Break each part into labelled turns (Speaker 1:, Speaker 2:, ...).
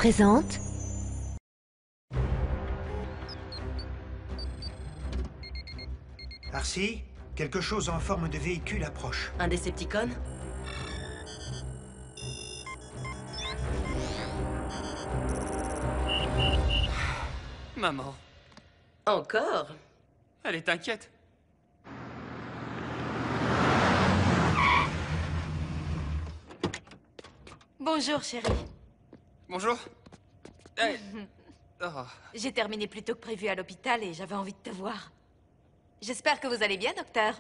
Speaker 1: présente...
Speaker 2: Arcee, quelque chose en forme de véhicule approche.
Speaker 3: Un Decepticon?
Speaker 4: Maman,
Speaker 3: Encore?
Speaker 4: elle est inquiète.
Speaker 5: Bonjour, chérie.
Speaker 4: Bonjour. Hey. Oh.
Speaker 5: J'ai terminé plus tôt que prévu à l'hôpital et j'avais envie de te voir. J'espère que vous allez bien, docteur.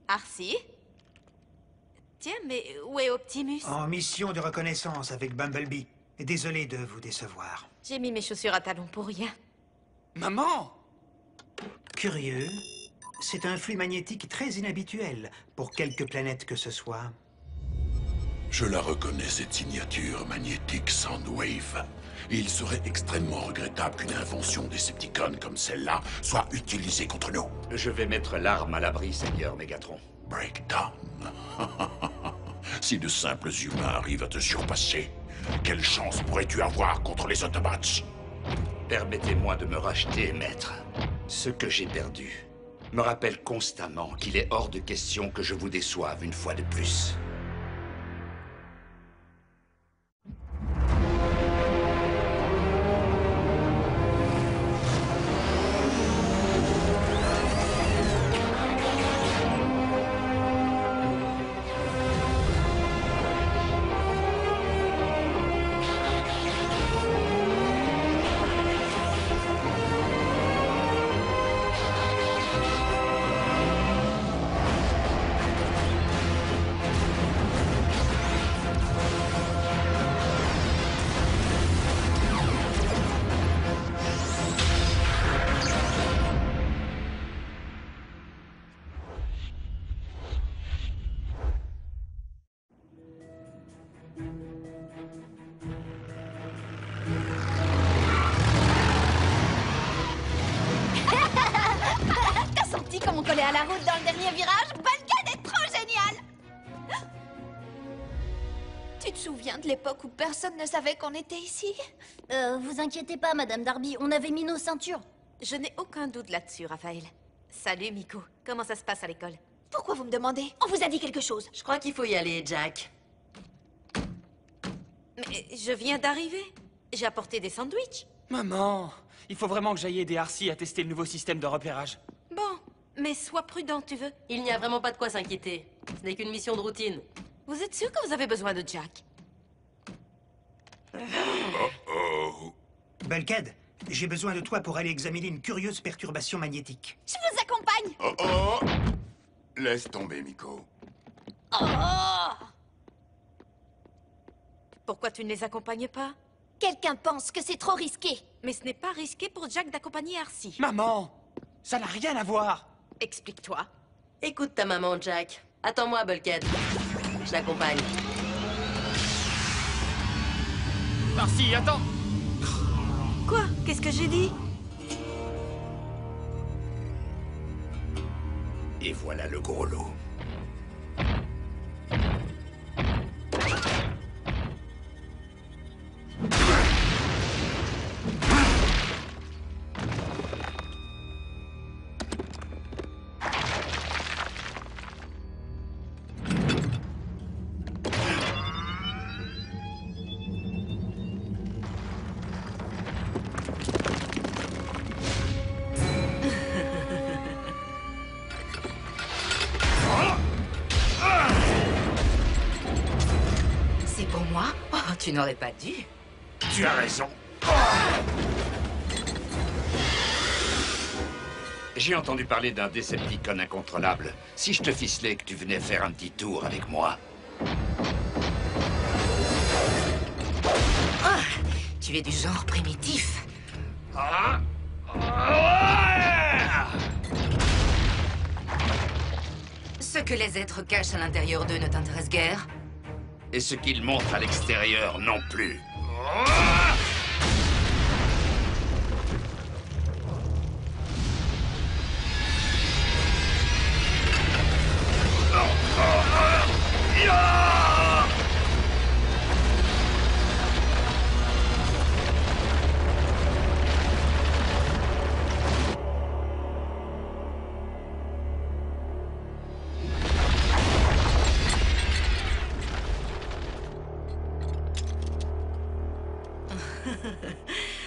Speaker 5: Arcee? Tiens, mais où est Optimus?
Speaker 2: En mission de reconnaissance avec Bumblebee. Désolé de vous décevoir.
Speaker 5: J'ai mis mes chaussures à talons pour rien.
Speaker 4: Maman!
Speaker 2: Curieux, c'est un flux magnétique très inhabituel pour quelque planète que ce soit.
Speaker 6: Je la reconnais, cette signature magnétique Soundwave. Il serait extrêmement regrettable qu'une invention Decepticon comme celle-là soit utilisée contre nous.
Speaker 7: Je vais mettre l'arme à l'abri, Seigneur Megatron.
Speaker 6: Breakdown. Si de simples humains arrivent à te surpasser, quelle chance pourrais-tu avoir contre les Autobots?
Speaker 7: Permettez-moi de me racheter, maître. Ce que j'ai perdu me rappelle constamment qu'il est hors de question que je vous déçoive une fois de plus.
Speaker 8: T'as senti comme on collait à la route dans le dernier virage? Balkan est trop génial! Tu te souviens de l'époque où personne ne savait qu'on était ici?
Speaker 9: Vous inquiétez pas, Madame Darby, on avait mis nos ceintures.
Speaker 5: Je n'ai aucun doute là-dessus, Raphaël. Salut, Miko. Comment ça se passe à l'école?
Speaker 8: Pourquoi vous me demandez? On vous a dit quelque chose.
Speaker 3: Je crois qu'il faut y aller, Jack.
Speaker 5: Mais je viens d'arriver. J'ai apporté des sandwichs.
Speaker 4: Maman, il faut vraiment que j'aille aider Arcee à tester le nouveau système de repérage.
Speaker 5: Bon, mais sois prudent, tu veux.
Speaker 3: Il n'y a vraiment pas de quoi s'inquiéter. Ce n'est qu'une mission de routine.
Speaker 5: Vous êtes sûr que vous avez besoin de Jack?
Speaker 2: Bulkhead, j'ai besoin de toi pour aller examiner une curieuse perturbation magnétique.
Speaker 8: Je vous accompagne.
Speaker 6: Oh oh! Laisse tomber, Miko.
Speaker 8: Oh!
Speaker 5: Pourquoi tu ne les accompagnes pas?
Speaker 8: Quelqu'un pense que c'est trop risqué.
Speaker 5: Mais ce n'est pas risqué pour Jack d'accompagner Arcee.
Speaker 4: Maman, ça n'a rien à voir.
Speaker 5: Explique-toi.
Speaker 3: Écoute ta maman, Jack. Attends-moi, Bulkhead. Je l'accompagne.
Speaker 4: Arcee, attends.
Speaker 5: Quoi? Qu'est-ce que j'ai dit?
Speaker 7: Et voilà le gros lot.
Speaker 5: C'est pour moi? Oh, tu n'aurais pas dû.
Speaker 7: Tu as raison. J'ai entendu parler d'un Decepticon incontrôlable. Si je te ficelais que tu venais faire un petit tour avec moi.
Speaker 5: Ah, tu es du genre primitif.
Speaker 7: Ah.
Speaker 5: Ce que les êtres cachent à l'intérieur d'eux ne t'intéresse guère?
Speaker 7: Et ce qu'ils montrent à l'extérieur non plus.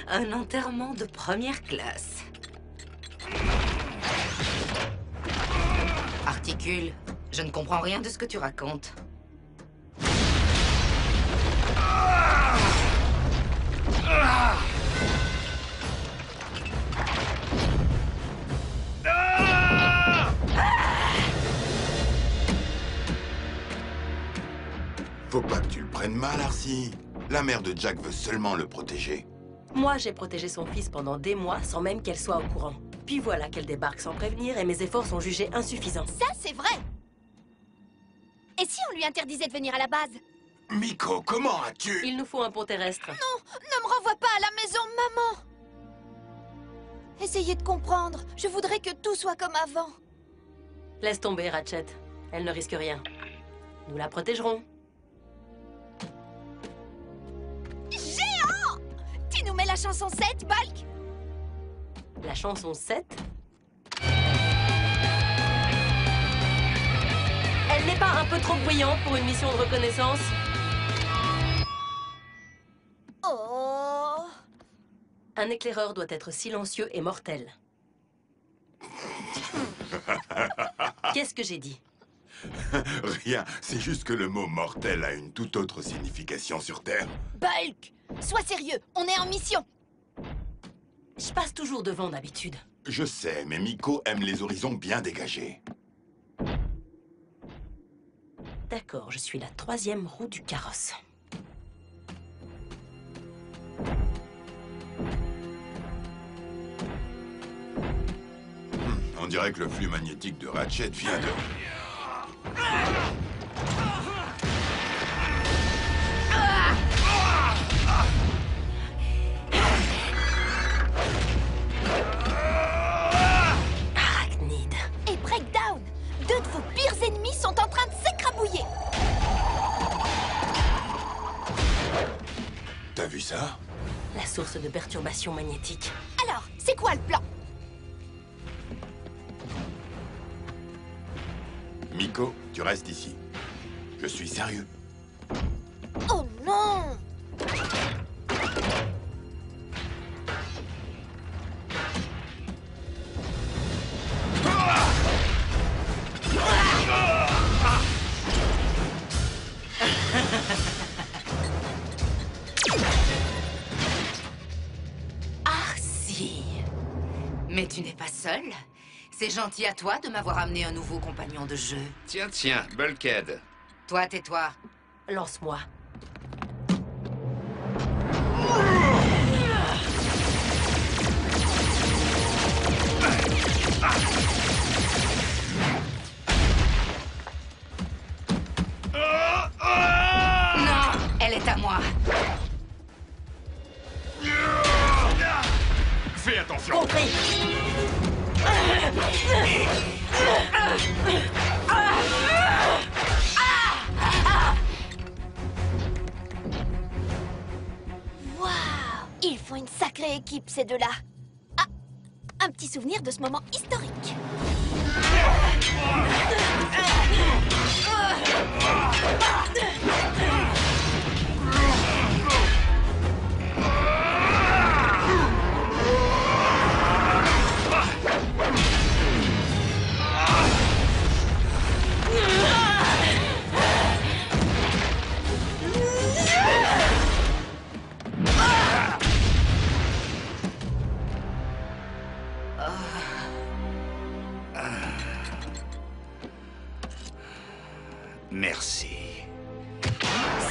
Speaker 5: Un enterrement de première classe. Articule, je ne comprends rien de ce que tu racontes.
Speaker 1: Faut pas que tu le prennes mal, Arcee. La mère de Jack veut seulement le protéger.
Speaker 3: Moi, j'ai protégé son fils pendant des mois sans même qu'elle soit au courant. Puis voilà qu'elle débarque sans prévenir et mes efforts sont jugés insuffisants.
Speaker 8: Ça, c'est vrai. Et si on lui interdisait de venir à la base?
Speaker 1: Miko, comment as-tu...
Speaker 3: Il nous faut un pont terrestre.
Speaker 8: Non, ne me renvoie pas à la maison, maman. Essayez de comprendre. Je voudrais que tout soit comme avant.
Speaker 3: Laisse tomber, Ratchet. Elle ne risque rien. Nous la protégerons.
Speaker 8: Géant! Tu nous mets la chanson 7, Bulk?
Speaker 3: La chanson 7. Elle n'est pas un peu trop bruyante pour une mission de reconnaissance?
Speaker 8: Oh!
Speaker 3: Un éclaireur doit être silencieux et mortel. Qu'est-ce que j'ai dit?
Speaker 1: Rien, c'est juste que le mot mortel a une toute autre signification sur Terre.
Speaker 8: Bulk! Sois sérieux, on est en mission.
Speaker 3: Je passe toujours devant d'habitude.
Speaker 1: Je sais, mais Miko aime les horizons bien dégagés.
Speaker 3: D'accord, je suis la 3e roue du carrosse.
Speaker 1: On dirait que le flux magnétique de Ratchet vient de...
Speaker 3: Arachnide.
Speaker 8: Et Breakdown! Deux de vos pires ennemis sont en train de s'écrabouiller.
Speaker 1: T'as vu ça?
Speaker 3: La source de perturbation magnétique.
Speaker 8: Alors, c'est quoi le plan?
Speaker 1: Miko, tu restes ici. Je suis sérieux.
Speaker 8: Oh non!
Speaker 5: Arcee. Mais tu n'es pas seul. C'est gentil à toi de m'avoir amené un nouveau compagnon de jeu.
Speaker 7: Tiens, tiens, Bulkhead.
Speaker 5: Toi, tais-toi.
Speaker 3: Lance-moi.
Speaker 5: Non, elle est à moi.
Speaker 1: Fais attention!
Speaker 3: Compris.
Speaker 8: Waouh! Ils font une sacrée équipe, ces deux-là. Ah! Un petit souvenir de ce moment historique.
Speaker 7: Merci.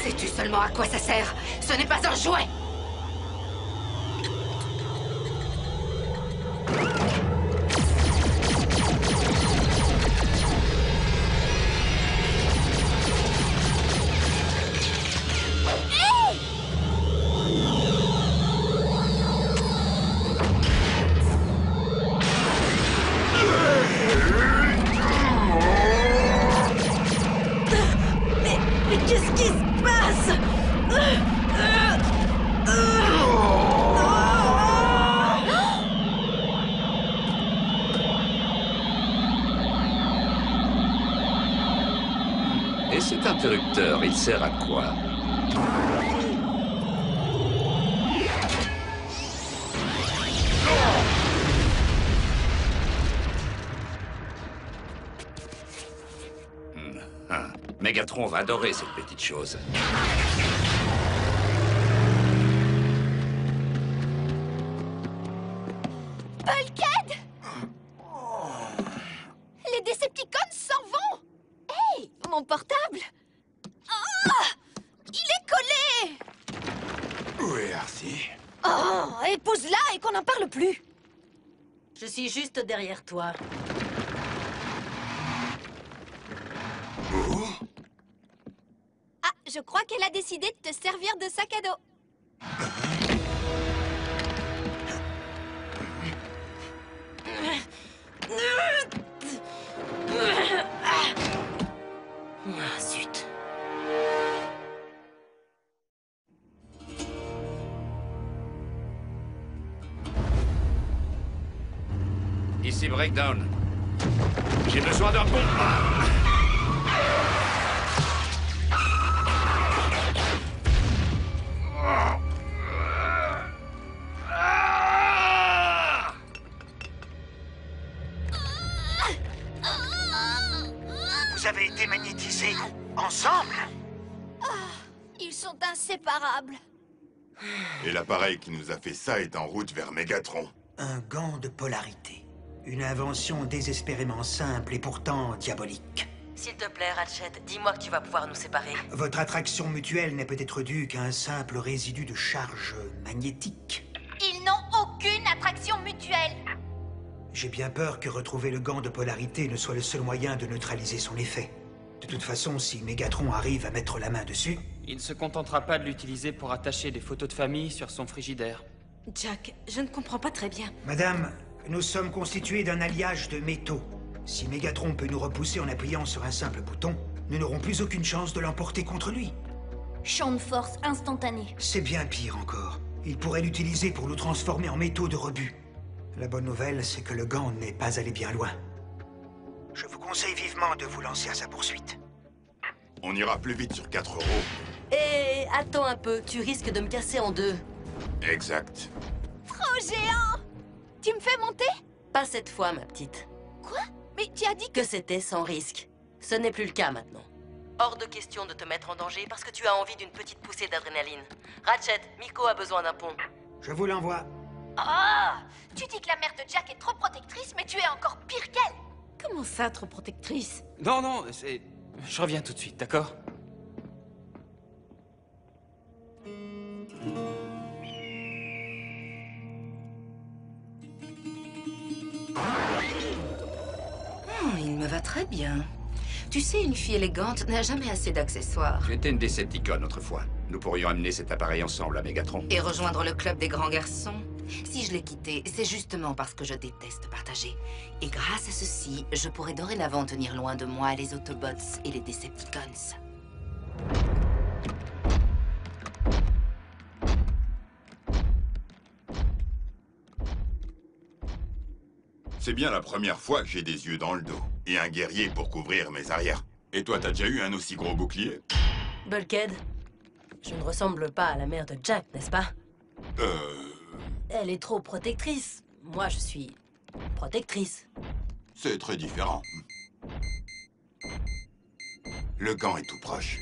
Speaker 5: Sais-tu seulement à quoi ça sert? Ce n'est pas un jouet!
Speaker 3: Mais qu'est-ce qui se passe?
Speaker 7: Et cet interrupteur, il sert à quoi? Megatron va adorer cette petite chose.
Speaker 8: Bulkhead! Les Decepticons s'en vont! Hey, mon portable! Ah! Il est collé!
Speaker 1: Où est Arcy?
Speaker 8: Oh, épouse-la et qu'on n'en parle plus!
Speaker 3: Je suis juste derrière toi.
Speaker 1: Où?
Speaker 8: Ah, je crois qu'elle a décidé de te servir de sac à dos.
Speaker 3: Ah, zut.
Speaker 7: Ici Breakdown. J'ai besoin d'un pont.
Speaker 2: Vous avez été magnétisés ensemble?
Speaker 8: Ils sont inséparables.
Speaker 1: Et l'appareil qui nous a fait ça est en route vers Megatron.
Speaker 2: Un gant de polarité. Une invention désespérément simple et pourtant diabolique.
Speaker 3: S'il te plaît, Ratchet, dis-moi que tu vas pouvoir nous séparer.
Speaker 2: Votre attraction mutuelle n'est peut-être due qu'à un simple résidu de charge magnétique.
Speaker 8: Ils n'ont aucune attraction mutuelle.
Speaker 2: J'ai bien peur que retrouver le gant de polarité ne soit le seul moyen de neutraliser son effet. De toute façon, si Megatron arrive à mettre la main dessus...
Speaker 4: Il ne se contentera pas de l'utiliser pour attacher des photos de famille sur son frigidaire.
Speaker 3: Jack, je ne comprends pas très bien.
Speaker 2: Madame, nous sommes constitués d'un alliage de métaux. Si Megatron peut nous repousser en appuyant sur un simple bouton, nous n'aurons plus aucune chance de l'emporter contre lui.
Speaker 9: Champ de force instantané.
Speaker 2: C'est bien pire encore. Il pourrait l'utiliser pour nous transformer en métaux de rebut. La bonne nouvelle, c'est que le gant n'est pas allé bien loin. Je vous conseille vivement de vous lancer à sa poursuite.
Speaker 1: On ira plus vite sur 4 euros.
Speaker 3: Et attends un peu, tu risques de me casser en deux.
Speaker 1: Exact.
Speaker 8: Trop géant! Tu me fais monter?
Speaker 3: Pas cette fois, ma petite.
Speaker 8: Quoi? Mais tu as dit que...
Speaker 3: Que c'était sans risque. Ce n'est plus le cas maintenant. Hors de question de te mettre en danger parce que tu as envie d'une petite poussée d'adrénaline. Ratchet, Miko a besoin d'un pont.
Speaker 2: Je vous l'envoie.
Speaker 8: Ah! Tu dis que la mère de Jack est trop protectrice, mais tu es encore pire qu'elle!
Speaker 3: Comment ça, trop protectrice?
Speaker 4: Non, non, c'est... Je reviens tout de suite, d'accord?
Speaker 5: Il me va très bien. Tu sais, une fille élégante n'a jamais assez d'accessoires.
Speaker 7: Tu étais une Decepticon autrefois. Nous pourrions amener cet appareil ensemble à Megatron.
Speaker 5: Et rejoindre le club des grands garçons. Si je l'ai quitté, c'est justement parce que je déteste partager. Et grâce à ceci, je pourrai dorénavant tenir loin de moi les Autobots et les Decepticons.
Speaker 1: C'est bien la première fois que j'ai des yeux dans le dos. Et un guerrier pour couvrir mes arrières. Et toi, t'as déjà eu un aussi gros bouclier?
Speaker 3: Bulkhead, je ne ressemble pas à la mère de Jack, n'est-ce pas? Elle est trop protectrice. Moi, je suis protectrice.
Speaker 1: C'est très différent. Le gant est tout proche.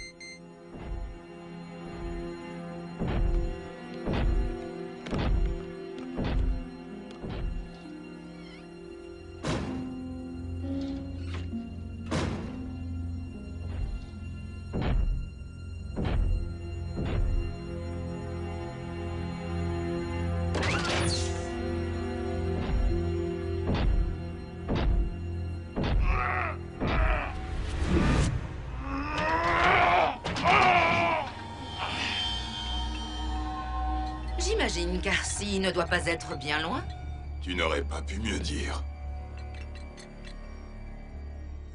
Speaker 5: J'imagine qu'Arcy ne doit pas être bien loin.
Speaker 1: Tu n'aurais pas pu mieux dire.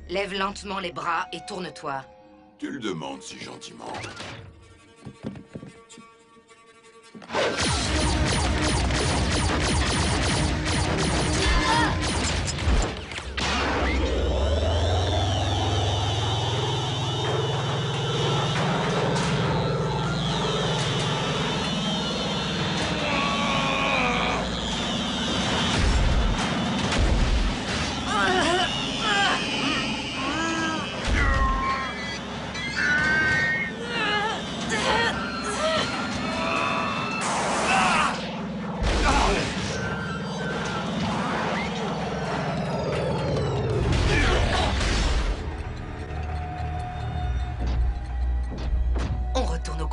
Speaker 5: Lève lentement les bras et tourne-toi.
Speaker 1: Tu le demandes si gentiment.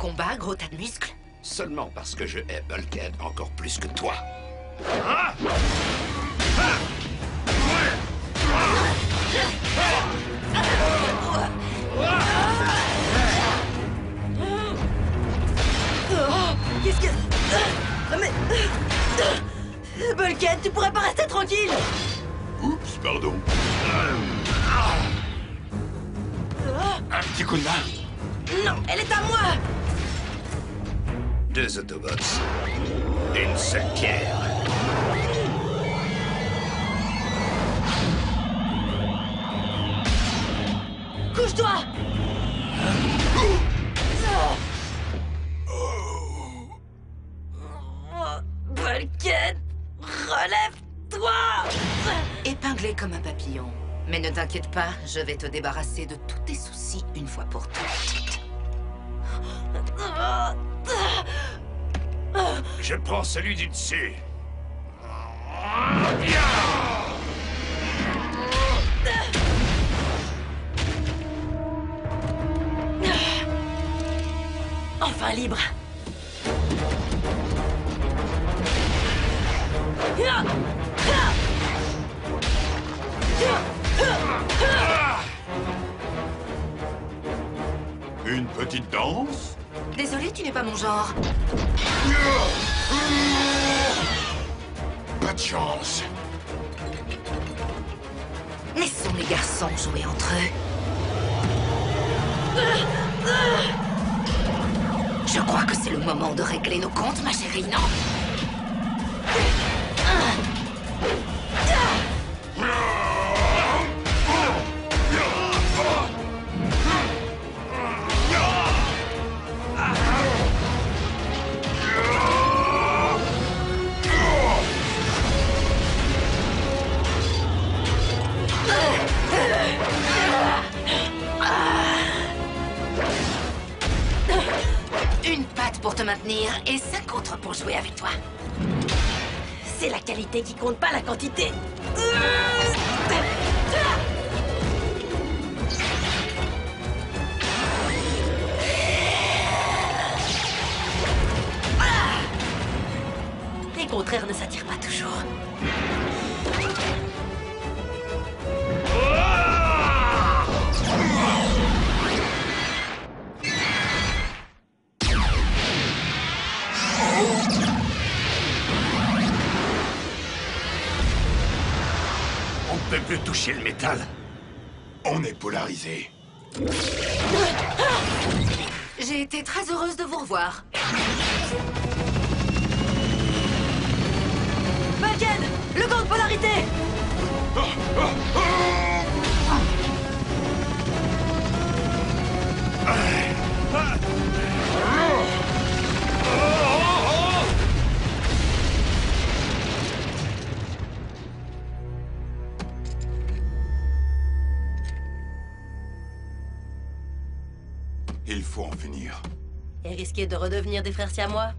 Speaker 5: combat, gros tas de muscles?
Speaker 7: Seulement parce que je hais Bulkhead encore plus que toi.
Speaker 3: Qu'est-ce que... Mais... Bulkhead, tu pourrais pas rester tranquille?
Speaker 1: Oups, pardon. Un petit coup de main.
Speaker 3: Non, elle est à moi!
Speaker 7: 2 Autobots. Une seule pierre.
Speaker 3: Couche-toi! Bulkhead, relève-toi!
Speaker 5: Épinglé comme un papillon. Mais ne t'inquiète pas, je vais te débarrasser de tous tes soucis une fois pour toutes.
Speaker 7: Je prends celui du dessus.
Speaker 3: Enfin libre!
Speaker 1: Une petite danse?
Speaker 5: Désolé, tu n'es pas mon genre.
Speaker 6: Pas de chance.
Speaker 5: Laissons les garçons jouer entre eux. Je crois que c'est le moment de régler nos comptes, ma chérie, non? Une patte pour te maintenir et 5 autres pour jouer avec toi.
Speaker 3: C'est la qualité qui compte, pas la quantité. Les contraires ne s'attirent pas toujours.
Speaker 7: On ne peut plus toucher le métal.
Speaker 1: On est polarisé.
Speaker 5: J'ai été très heureuse de vous revoir.
Speaker 3: Bulkhead, le gant de polarité!
Speaker 1: Il faut en finir.
Speaker 3: Et risquer de redevenir des frères siamois?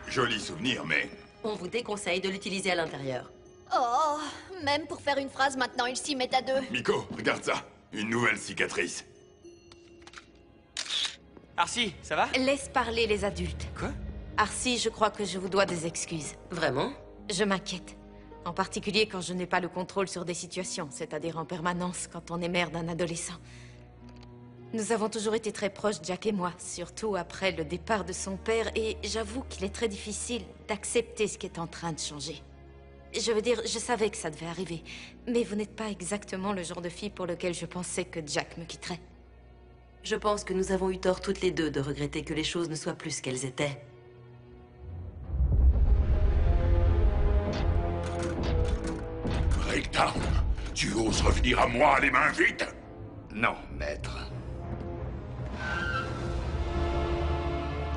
Speaker 1: Joli souvenir, mais...
Speaker 3: On vous déconseille de l'utiliser à l'intérieur.
Speaker 8: Oh, même pour faire une phrase, maintenant, ils s'y mettent à 2.
Speaker 1: Miko, regarde ça. Une nouvelle cicatrice.
Speaker 4: Arcy, ça va?
Speaker 5: Laisse parler les adultes.
Speaker 4: Quoi?
Speaker 5: Arcy, je crois que je vous dois des excuses.
Speaker 3: Vraiment?
Speaker 5: Je m'inquiète. En particulier quand je n'ai pas le contrôle sur des situations, c'est-à-dire en permanence quand on est mère d'un adolescent. Nous avons toujours été très proches, Jack et moi, surtout après le départ de son père, et j'avoue qu'il est très difficile d'accepter ce qui est en train de changer. Je veux dire, je savais que ça devait arriver, mais vous n'êtes pas exactement le genre de fille pour lequel je pensais que Jack me quitterait.
Speaker 3: Je pense que nous avons eu tort toutes les deux de regretter que les choses ne soient plus ce qu'elles étaient.
Speaker 6: Breakdown, tu oses revenir à moi les mains vides?
Speaker 7: Non, maître.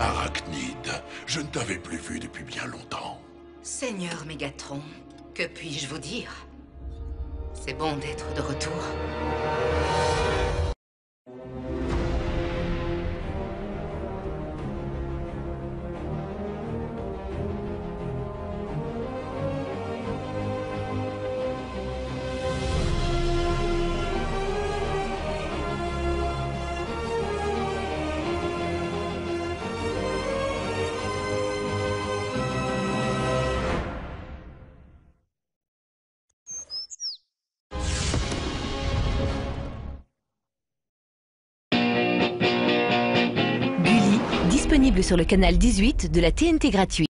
Speaker 6: Arachnide, je ne t'avais plus vu depuis bien longtemps.
Speaker 5: Seigneur Mégatron, que puis-je vous dire? C'est bon d'être de retour.
Speaker 10: disponible sur le canal 18 de la TNT gratuit.